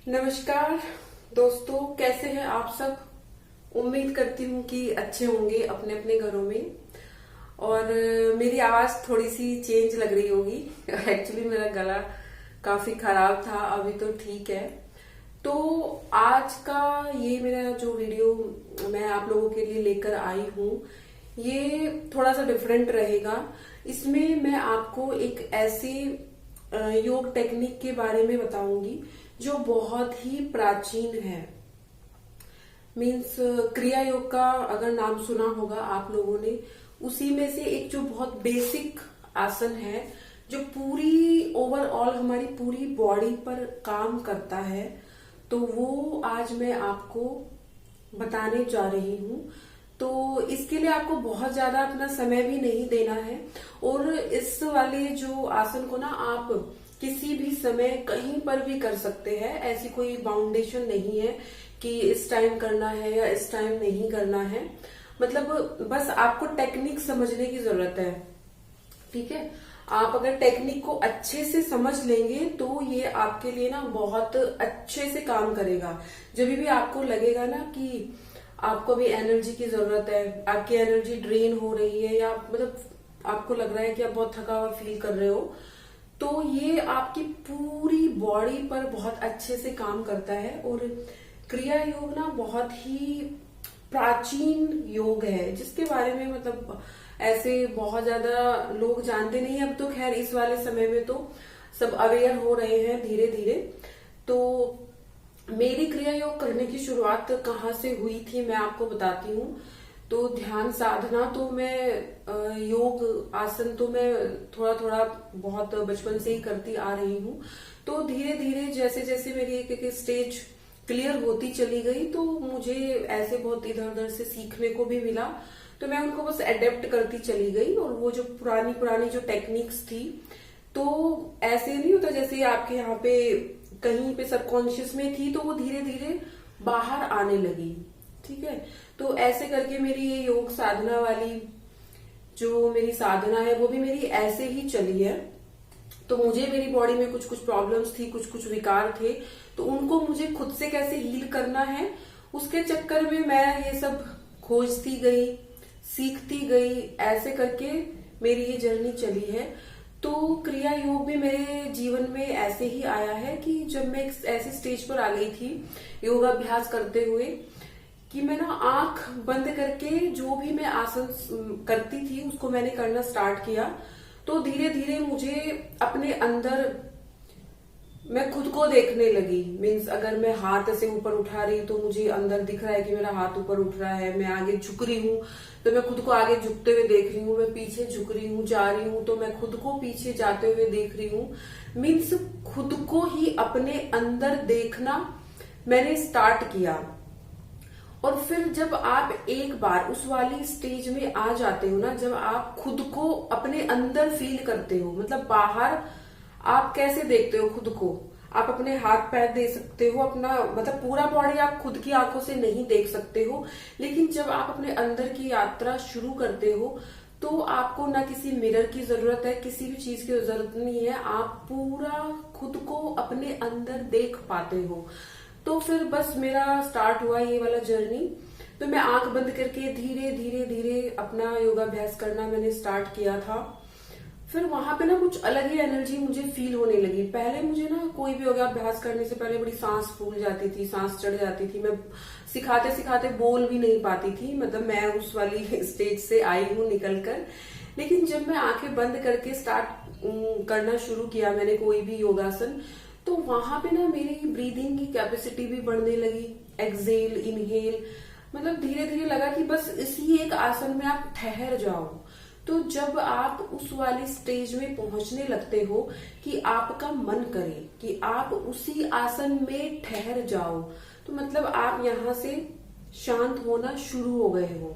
नमस्कार दोस्तों, कैसे हैं आप सब। उम्मीद करती हूँ कि अच्छे होंगे अपने अपने घरों में। और मेरी आवाज थोड़ी सी चेंज लग रही होगी। एक्चुअली मेरा गला काफी खराब था, अभी तो ठीक है। तो आज का ये मेरा जो वीडियो मैं आप लोगों के लिए लेकर आई हूँ, ये थोड़ा सा डिफरेंट रहेगा। इसमें मैं आपको एक ऐसे योग टेक्निक के बारे में बताऊंगी जो बहुत ही प्राचीन है। मीन्स क्रिया योग का अगर नाम सुना होगा आप लोगों ने, उसी में से एक जो बहुत बेसिक आसन है, जो पूरी ओवरऑल हमारी पूरी बॉडी पर काम करता है, तो वो आज मैं आपको बताने जा रही हूँ। तो इसके लिए आपको बहुत ज्यादा अपना समय भी नहीं देना है। और इस वाले जो आसन को ना आप किसी भी समय कहीं पर भी कर सकते हैं। ऐसी कोई बाउंडेशन नहीं है कि इस टाइम करना है या इस टाइम नहीं करना है। मतलब बस आपको टेक्निक समझने की जरूरत है, ठीक है। आप अगर टेक्निक को अच्छे से समझ लेंगे तो ये आपके लिए ना बहुत अच्छे से काम करेगा। जब भी आपको लगेगा ना कि आपको भी एनर्जी की जरूरत है, आपकी एनर्जी ड्रेन हो रही है, या मतलब आपको लग रहा है कि आप बहुत थका हुआ फील कर रहे हो, तो ये आपकी पूरी बॉडी पर बहुत अच्छे से काम करता है। और क्रिया योग ना बहुत ही प्राचीन योग है, जिसके बारे में मतलब ऐसे बहुत ज्यादा लोग जानते नहीं। अब तो खैर इस वाले समय में तो सब अवेयर हो रहे हैं धीरे धीरे। तो मेरी क्रिया योग करने की शुरुआत कहाँ से हुई थी मैं आपको बताती हूँ। तो ध्यान साधना तो मैं योग आसन तो मैं थोड़ा थोड़ा बहुत बचपन से ही करती आ रही हूँ। तो धीरे धीरे जैसे जैसे मेरी एक एक स्टेज क्लियर होती चली गई, तो मुझे ऐसे बहुत इधर उधर से सीखने को भी मिला। तो मैं उनको बस अडेप्ट करती चली गई। और वो जो पुरानी पुरानी जो टेक्निक्स थी, तो ऐसे नहीं होता जैसे आपके यहाँ पे कहीं पे सबकॉन्शियस में थी, तो वो धीरे धीरे बाहर आने लगी, ठीक है। तो ऐसे करके मेरी ये योग साधना वाली जो मेरी साधना है, वो भी मेरी ऐसे ही चली है। तो मुझे मेरी बॉडी में कुछ कुछ प्रॉब्लम्स थी, कुछ कुछ विकार थे, तो उनको मुझे खुद से कैसे हील करना है, उसके चक्कर में मैं ये सब खोजती गई, सीखती गई। ऐसे करके मेरी ये जर्नी चली है। तो क्रिया योग भी मेरे जीवन में ऐसे ही आया है कि जब मैं एक ऐसे स्टेज पर आ गई थी योगाभ्यास करते हुए, कि मैं ना आंख बंद करके जो भी मैं आसन करती थी उसको मैंने करना स्टार्ट किया। तो धीरे धीरे मुझे अपने अंदर मैं खुद को देखने लगी। मीन्स अगर मैं हाथ ऐसे ऊपर उठा रही तो मुझे अंदर दिख रहा है कि मेरा हाथ ऊपर उठ रहा है। मैं आगे झुक रही हूँ तो मैं खुद को आगे झुकते हुए देख रही हूँ। मैं पीछे झुक रही हूँ, जा रही हूँ, तो मैं खुद को पीछे जाते हुए देख रही हूँ। मीन्स खुद को ही अपने अंदर देखना मैंने स्टार्ट किया। और फिर जब आप एक बार उस वाली स्टेज में आ जाते हो ना, जब आप खुद को अपने अंदर फील करते हो, मतलब बाहर आप कैसे देखते हो खुद को, आप अपने हाथ पैर दे सकते हो, अपना मतलब पूरा बॉडी आप खुद की आंखों से नहीं देख सकते हो। लेकिन जब आप अपने अंदर की यात्रा शुरू करते हो, तो आपको ना किसी मिरर की जरूरत है, किसी भी चीज की जरूरत नहीं है। आप पूरा खुद को अपने अंदर देख पाते हो। तो फिर बस मेरा स्टार्ट हुआ ये वाला जर्नी। तो मैं आंख बंद करके धीरे धीरे धीरे अपना योगाभ्यास करना मैंने स्टार्ट किया था। फिर वहां पे ना कुछ अलग ही एनर्जी मुझे फील होने लगी। पहले मुझे ना कोई भी योगाभ्यास करने से पहले बड़ी सांस फूल जाती थी, सांस चढ़ जाती थी। मैं सिखाते सिखाते बोल भी नहीं पाती थी। मतलब मैं उस वाली स्टेज से आई हूँ निकल कर। लेकिन जब मैं आंखें बंद करके स्टार्ट करना शुरू किया मैंने कोई भी योगासन, तो वहां पे ना मेरी ब्रीदिंग की कैपेसिटी भी बढ़ने लगी। एक्सेल, इनहेल, मतलब धीरे धीरे लगा कि बस इसी एक आसन में आप ठहर जाओ। तो जब आप उस वाली स्टेज में पहुंचने लगते हो कि आपका मन करे कि आप उसी आसन में ठहर जाओ, तो मतलब आप यहां से शांत होना शुरू हो गए हो।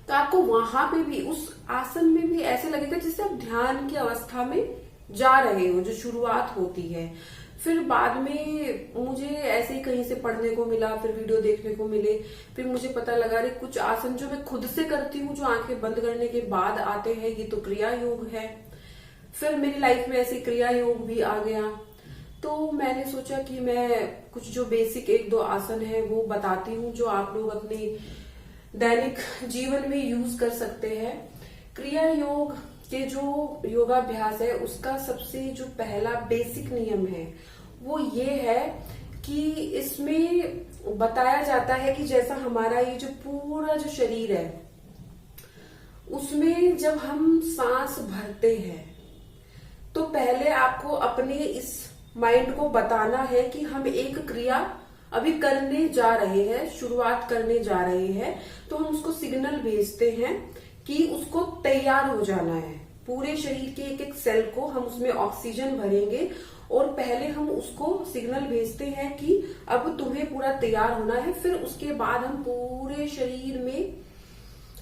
तो आपको वहां पे भी उस आसन में भी ऐसे लगेगा जैसे आप ध्यान की अवस्था में जा रहे हो, जो शुरुआत होती है। फिर बाद में मुझे ऐसे ही कहीं से पढ़ने को मिला, फिर वीडियो देखने को मिले, फिर मुझे पता लगा रे कुछ आसन जो मैं खुद से करती हूँ, जो आंखें बंद करने के बाद आते हैं, ये तो क्रिया योग है। फिर मेरी लाइफ में ऐसे क्रिया योग भी आ गया। तो मैंने सोचा कि मैं कुछ जो बेसिक एक दो आसन है वो बताती हूँ, जो आप लोग अपने दैनिक जीवन में यूज कर सकते हैं। क्रिया योग के जो योगाभ्यास है उसका सबसे जो पहला बेसिक नियम है वो ये है कि इसमें बताया जाता है कि जैसा हमारा ये जो पूरा जो शरीर है उसमें जब हम सांस भरते हैं तो पहले आपको अपने इस माइंड को बताना है कि हम एक क्रिया अभी करने जा रहे हैं, शुरुआत करने जा रहे हैं। तो हम उसको सिग्नल भेजते हैं कि उसको तैयार हो जाना है। पूरे शरीर के एक एक सेल को हम उसमें ऑक्सीजन भरेंगे और पहले हम उसको सिग्नल भेजते हैं कि अब तुम्हें पूरा तैयार होना है। फिर उसके बाद हम पूरे शरीर में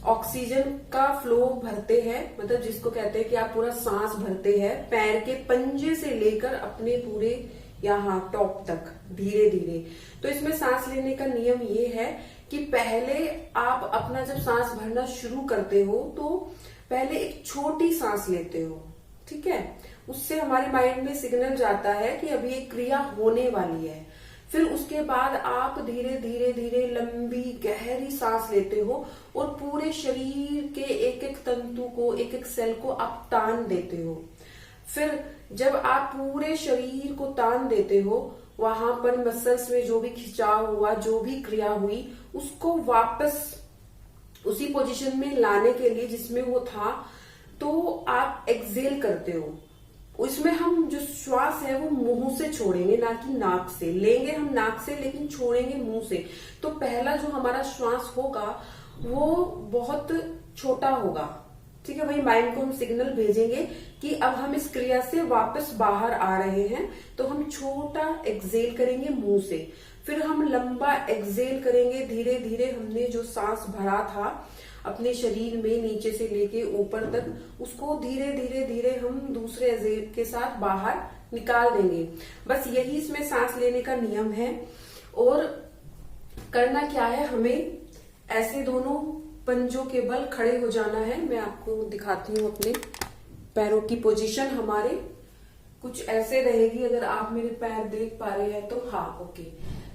ऑक्सीजन का फ्लो भरते हैं, मतलब जिसको कहते हैं कि आप पूरा सांस भरते हैं पैर के पंजे से लेकर अपने पूरे यहाँ टॉप तक धीरे धीरे। तो इसमें सांस लेने का नियम ये है कि पहले आप अपना जब सांस भरना शुरू करते हो तो पहले एक छोटी सांस लेते हो, ठीक है। उससे हमारे माइंड में सिग्नल जाता है कि अभी एक क्रिया होने वाली है। फिर उसके बाद आप धीरे धीरे धीरे लंबी गहरी सांस लेते हो और पूरे शरीर के एक एक तंतु को, एक एक सेल को आप तान देते हो। फिर जब आप पूरे शरीर को तान देते हो, वहां पर मसल्स में जो भी खिंचाव हुआ, जो भी क्रिया हुई, उसको वापस उसी पोजीशन में लाने के लिए जिसमें वो था, तो आप एक्सेल करते हो। उसमें हम जो श्वास है वो मुंह से छोड़ेंगे, ना कि नाक से। लेंगे हम नाक से लेकिन छोड़ेंगे मुंह से। तो पहला जो हमारा श्वास होगा वो बहुत छोटा होगा, ठीक है। वही माइंड को हम सिग्नल भेजेंगे कि अब हम इस क्रिया से वापस बाहर आ रहे हैं। तो हम छोटा एक्सेल करेंगे मुंह से, फिर हम लंबा एक्सेल करेंगे। धीरे धीरे हमने जो सांस भरा था अपने शरीर में नीचे से लेके ऊपर तक, उसको धीरे धीरे धीरे हम दूसरे एक्सेल के साथ बाहर निकाल देंगे। बस यही इसमें सांस लेने का नियम है। और करना क्या है, हमें ऐसे दोनों पंजों के बल खड़े हो जाना है। मैं आपको दिखाती हूँ अपने पैरों की पोजीशन। हमारे कुछ ऐसे रहेगी, अगर आप मेरे पैर देख पा रहे हैं तो हाँ, ओके।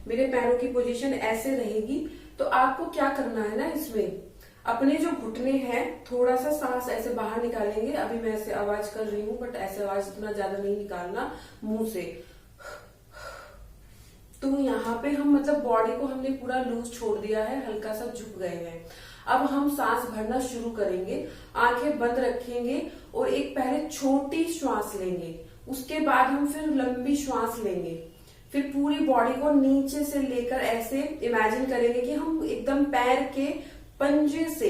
मेरे पैरों की पोजीशन ऐसे रहेगी। तो आपको क्या करना है ना, इसमें अपने जो घुटने हैं थोड़ा सा सांस ऐसे बाहर निकालेंगे। अभी मैं ऐसे आवाज कर रही हूँ, बट ऐसे आवाज इतना ज्यादा नहीं निकालना मुंह से। तो यहाँ पे हम मतलब बॉडी को हमने पूरा लूज छोड़ दिया है, हल्का सा झुक गए हैं। अब हम सांस भरना शुरू करेंगे। आंखें बंद रखेंगे और एक पहले छोटी श्वास लेंगे, उसके बाद हम फिर लंबी श्वास लेंगे। फिर पूरी बॉडी को नीचे से लेकर ऐसे इमेजिन करेंगे कि हम एकदम पैर के पंजे से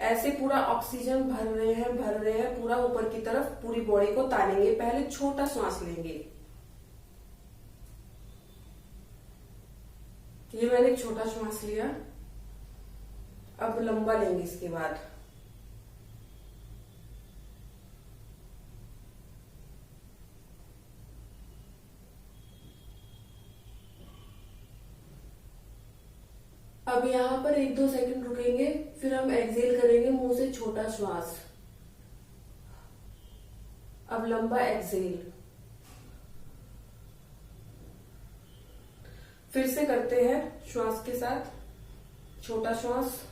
ऐसे पूरा ऑक्सीजन भर रहे हैं पूरा ऊपर की तरफ, पूरी बॉडी को तानेंगे। पहले छोटा सांस लेंगे। ये मैंने एक छोटा श्वास लिया। अब लंबा लेंगे इसके बाद। अब यहाँ पर 1-2 सेकंड रुकेंगे, फिर हम एक्सेल करेंगे मुंह से छोटा श्वास। अब लंबा एक्सेल। फिर से करते हैं श्वास के साथ, छोटा श्वास।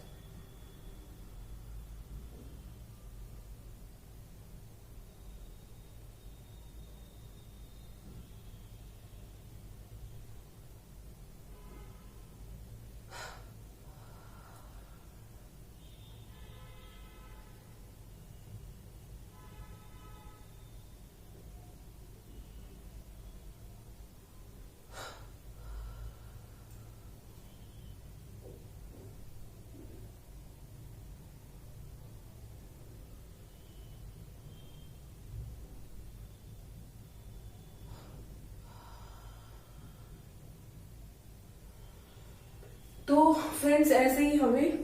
तो फ्रेंड्स, ऐसे ही हमें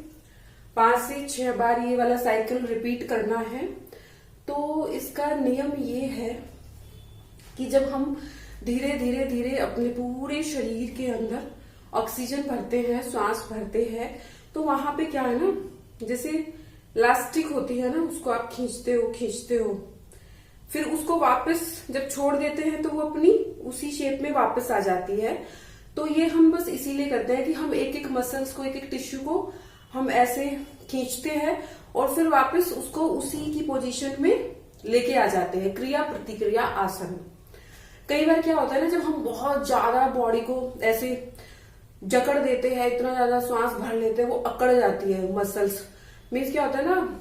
5 से 6 बार ये वाला साइकिल रिपीट करना है। तो इसका नियम ये है कि जब हम धीरे धीरे धीरे अपने पूरे शरीर के अंदर ऑक्सीजन भरते हैं, श्वास भरते हैं, तो वहां पे क्या है ना, जैसे इलास्टिक होती है ना, उसको आप खींचते हो। फिर उसको वापस जब छोड़ देते हैं तो वो अपनी उसी शेप में वापस आ जाती है। तो ये हम बस इसीलिए करते हैं कि हम एक एक मसल्स को, एक एक टिश्यू को हम ऐसे खींचते हैं और फिर वापस उसको उसी की पोजीशन में लेके आ जाते हैं। क्रिया प्रतिक्रिया आसन। कई बार क्या होता है ना, जब हम बहुत ज्यादा बॉडी को ऐसे जकड़ देते हैं, इतना ज्यादा श्वास भर लेते हैं, वो अकड़ जाती है मसल्स। मीन्स क्या होता है ना,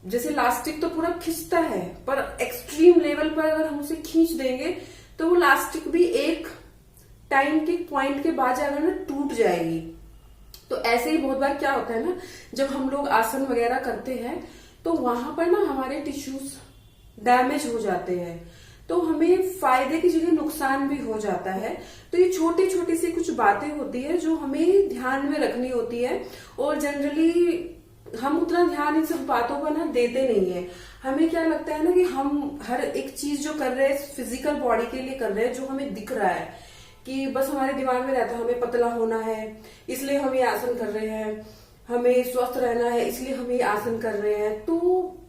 जैसे इलास्टिक तो पूरा खींचता है, पर एक्सट्रीम लेवल पर अगर हम उसे खींच देंगे तो वो इलास्टिक भी एक टाइम के पॉइंट के बाद जाकर ना टूट जाएगी। तो ऐसे ही बहुत बार क्या होता है ना, जब हम लोग आसन वगैरह करते हैं तो वहां पर ना हमारे टिश्यूज डैमेज हो जाते हैं, तो हमें फायदे की जगह नुकसान भी हो जाता है। तो ये छोटी छोटी सी कुछ बातें होती है जो हमें ध्यान में रखनी होती है, और जनरली हम उतना ध्यान इन सब बातों पर ना देते नहीं है। हमें क्या लगता है ना कि हम हर एक चीज जो कर रहे हैं फिजिकल बॉडी के लिए कर रहे हैं, जो हमें दिख रहा है कि बस हमारे दिमाग में रहता है हमें पतला होना है इसलिए हम ये आसन कर रहे हैं, हमें स्वस्थ रहना है इसलिए हम ये आसन कर रहे हैं, तो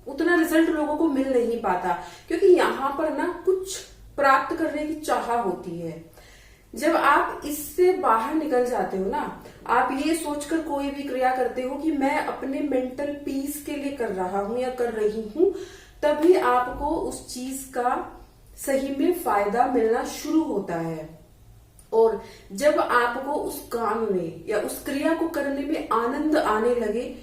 उतना रिजल्ट लोगों को मिल नहीं पाता, क्योंकि यहाँ पर ना कुछ प्राप्त करने की चाह होती है। जब आप इससे बाहर निकल जाते हो ना, आप ये सोचकर कोई भी क्रिया करते हो कि मैं अपने मेंटल पीस के लिए कर रहा हूं या कर रही हूं, तभी आपको उस चीज का सही में फायदा मिलना शुरू होता है। और जब आपको उस काम में या उस क्रिया को करने में आनंद आने लगे,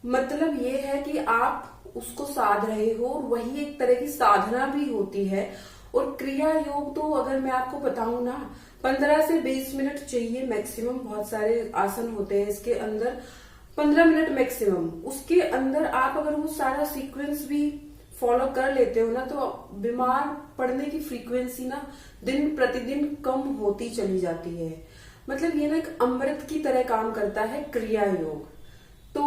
मतलब ये है कि आप उसको साध रहे हो, और वही एक तरह की साधना भी होती है। और क्रिया योग तो अगर मैं आपको बताऊं ना, 15 से 20 मिनट चाहिए मैक्सिमम। बहुत सारे आसन होते हैं इसके अंदर 15 मिनट मैक्सिमम। उसके अंदर आप अगर वो सारा सीक्वेंस भी फॉलो कर लेते हो ना, तो बीमार पड़ने की फ्रीक्वेंसी ना दिन प्रतिदिन कम होती चली जाती है। मतलब ये ना एक अमृत की तरह काम करता है क्रिया योग। तो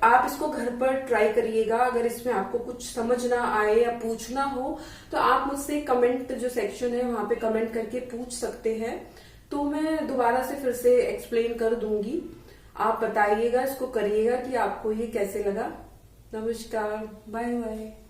आप इसको घर पर ट्राई करिएगा। अगर इसमें आपको कुछ समझ ना आए या पूछना हो तो आप मुझसे कमेंट जो सेक्शन है वहां पे कमेंट करके पूछ सकते हैं, तो मैं दोबारा से फिर से एक्सप्लेन कर दूंगी। आप बताइएगा, इसको करिएगा कि आपको ये कैसे लगा। नमस्कार, बाय बाय।